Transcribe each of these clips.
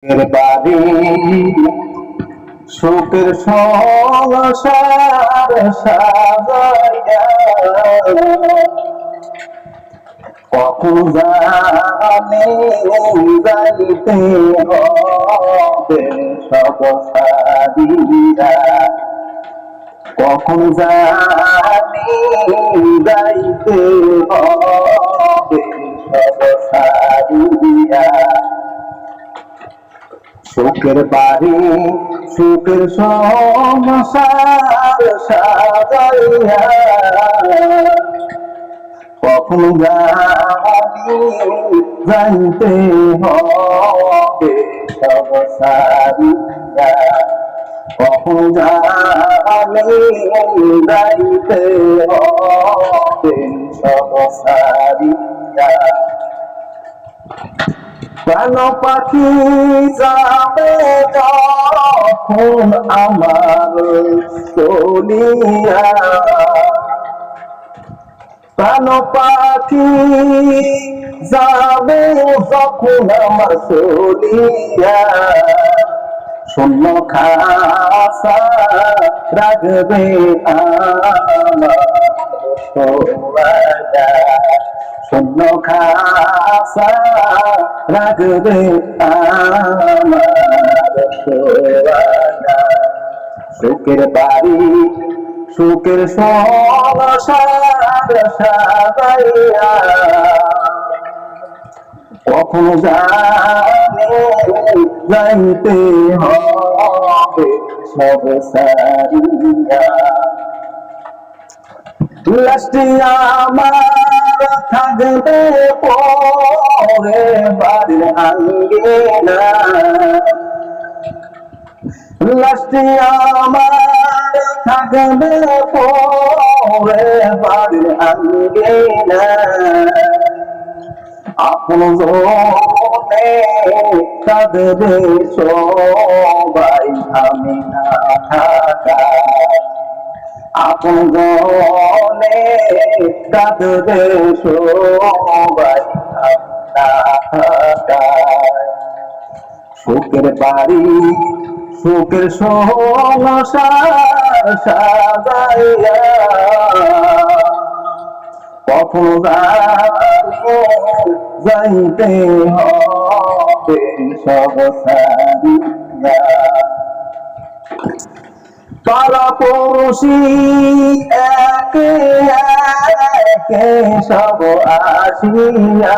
এর বাড়ি শোকের সংসার সাজাইয়া কখন জানি যাইতে হবে সব সারিয়া, কখন জানি যাইতে হবে সব সারিয়া। সুখের বাড়ি সুখের সংসার সাজাইয়া কখন জানি যাইতে হবে সব সারিয়া, কখন জানি যাইতে হবে সব সারিয়া। প্রাণ পাখি যাবে যখন আমার চলিয়া, প্রাণ পাখি যাবে যখন আমার চলিয়া, শূন্য খাসা রাখবে আমার সোয়াদা, শূন্য খাসা রাখবে আমার সোয়াদা। সুখের বাড়ি সুখের সংসার সাজাইয়া কখন জানি যাইতে হবে সব সারিয়া। লাস্টে আমার থাকবে পরে বাড়ির আঙ্গিনা, লাস্টে আমার থাকবে পরে বাড়ির আঙ্গিনা। আপন জনে কাঁদবে সবাই আমি না থাকা, আপন জনে কাঁদবে সবাই আমি না থাকা। সুখের বাড়ি সুখের সংসার সাজাইয়া কখন জানি যাইতে হবে সব সারিয়া। পাড়া পড়শি একে একে সব আসিয়া,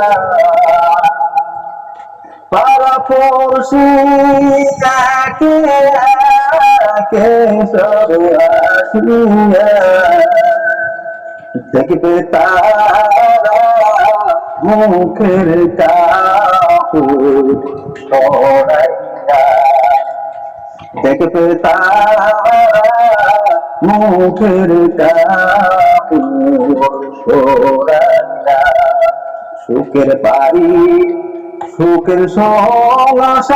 পাড়া পড়শি একে একে সব আসিয়া, দেখবে তারা মুখের কাপড় সরাইয়া, দেখবে তারা মুখের কাপড় সরাইয়া। সুখের বাড়ি সুখের সংসার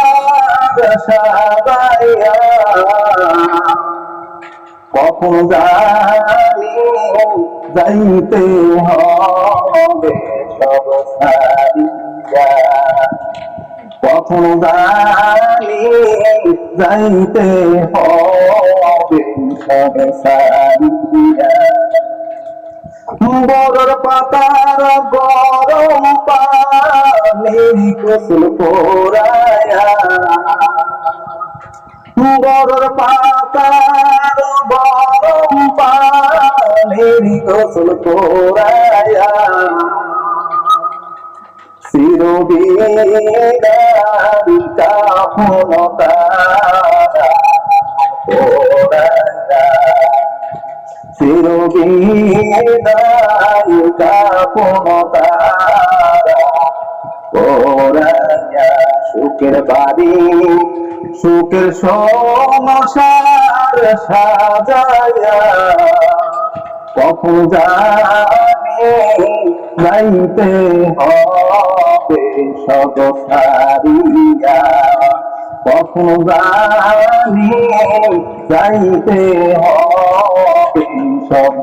সাজাইয়া কখন জানি যাইতে হবে সব সারিয়া, কখন জানি যাইতে হবে সব সারিয়া। বড়র পাতার গরম পানি গোসল পোড়ায়া, বড়র পাতার গরম পানি গোসল পোড়ায়া, চিরদিন কাফন তারা পোড়ায়া, চিরদিন কাফন তারা পোড়ায়া। সুখের বাড়ি সুখের সংসার সাজাইয়া কখন জানি যাইতে হবে সব সারিয়া, কখন জানি যাইতে হবে সব